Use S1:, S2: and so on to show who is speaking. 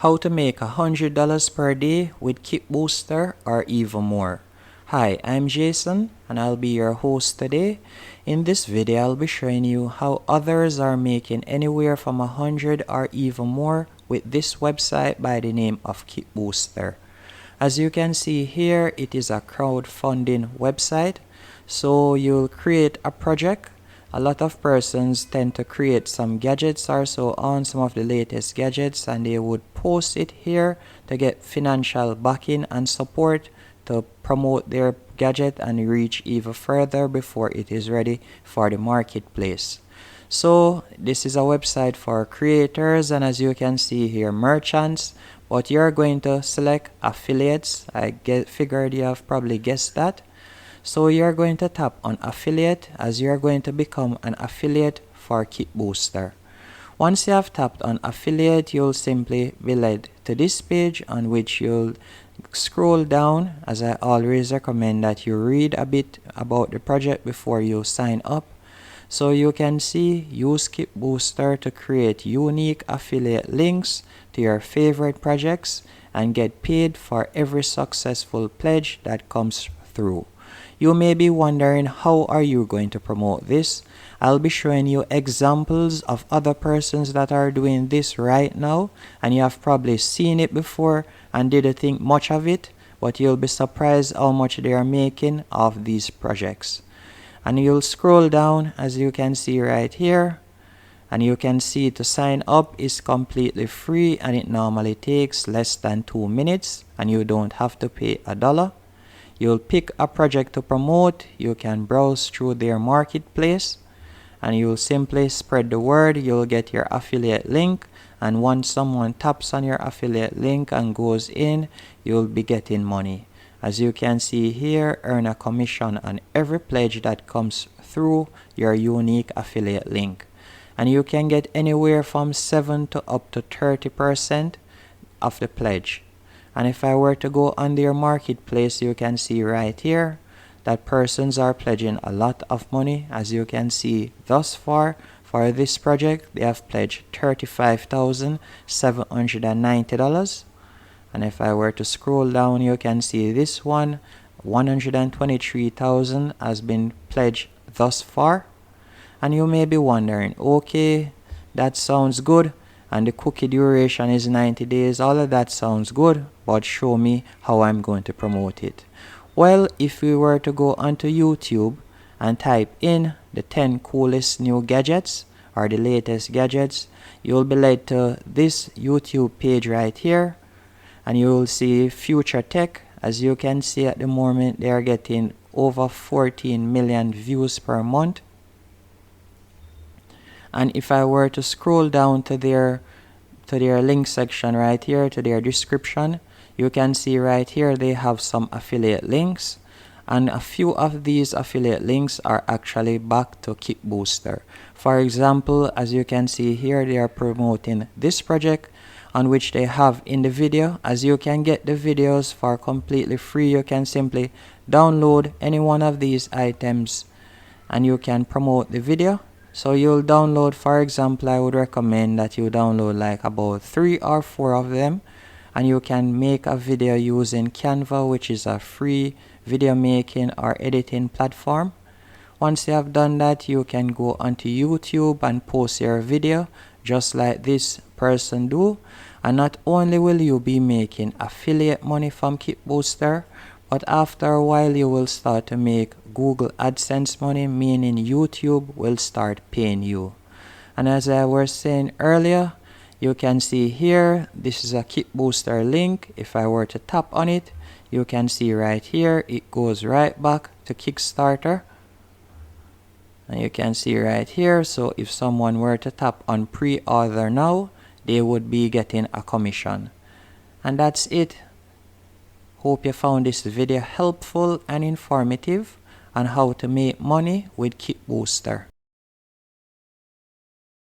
S1: How to make $100 per day with KeepBooster or even more. Hi, I'm Jason and I'll be your host today. In this video, I'll be showing you how others are making anywhere from 100 or even more with this website by the name of KeepBooster. As you can see here, it is a crowdfunding website. So you'll create a project. A lot of persons tend to create some gadgets or so on, some of the latest gadgets, and they would post it here to get financial backing and support to promote their gadget and reach even further before it is ready for the marketplace. So this is a website for creators, and as you can see here, merchants, but you're going to select affiliates. Figured you have probably guessed that. So you're going to tap on affiliate as you're going to become an affiliate for KeepBooster. Once you have tapped on affiliate, you'll simply be led to this page on which you'll scroll down, as I always recommend that you read a bit about the project before you sign up. So you can see use KeepBooster to create unique affiliate links to your favorite projects and get paid for every successful pledge that comes through. You may be wondering, how are you going to promote this? I'll be showing you examples of other persons that are doing this right now, and you have probably seen it before and didn't think much of it, but you'll be surprised how much they are making of these projects. And you'll scroll down, as you can see right here, and you can see to sign up is completely free, and it normally takes less than 2 minutes, and you don't have to pay $1. You'll pick a project to promote. You can browse through their marketplace and you'll simply spread the word. You'll get your affiliate link, and once someone taps on your affiliate link and goes in, you'll be getting money. As you can see here, earn a commission on every pledge that comes through your unique affiliate link. And you can get anywhere from 7 to up to 30% of the pledge. And if I were to go on their marketplace, you can see right here that persons are pledging a lot of money. As you can see thus far, for this project, they have pledged $35,790. And if I were to scroll down, you can see this one, $123,000 has been pledged thus far. And you may be wondering, okay, that sounds good, and the cookie duration is 90 days. All of that sounds good, but show me how I'm going to promote it. Well, if we were to go onto YouTube and type in the 10 coolest new gadgets or the latest gadgets, you'll be led to this YouTube page right here, and you'll see Future Tech. As you can see at the moment, they are getting over 14 million views per month. And if I were to scroll down to their link section right here, to their description, you can see right here they have some affiliate links, and a few of these affiliate links are actually back to KeepBooster. For example, as you can see here, they are promoting this project on which they have in the video. As you can get the videos for completely free, you can simply download any one of these items and you can promote the video. So you'll download, for example, I would recommend that you download like about 3 or 4 of them, and you can make a video using Canva, which is a free video making or editing platform. Once you have done that, you can go onto YouTube and post your video just like this person do. And not only will you be making affiliate money from KeepBooster, but after a while you will start to make Google AdSense money, meaning YouTube will start paying you. And as I was saying earlier, you can see here, this is a KeepBooster link. If I were to tap on it, you can see right here, it goes right back to Kickstarter. And you can see right here, so if someone were to tap on pre-order now, they would be getting a commission. And that's it. Hope you found this video helpful and informative on how to make money with KeepBooster.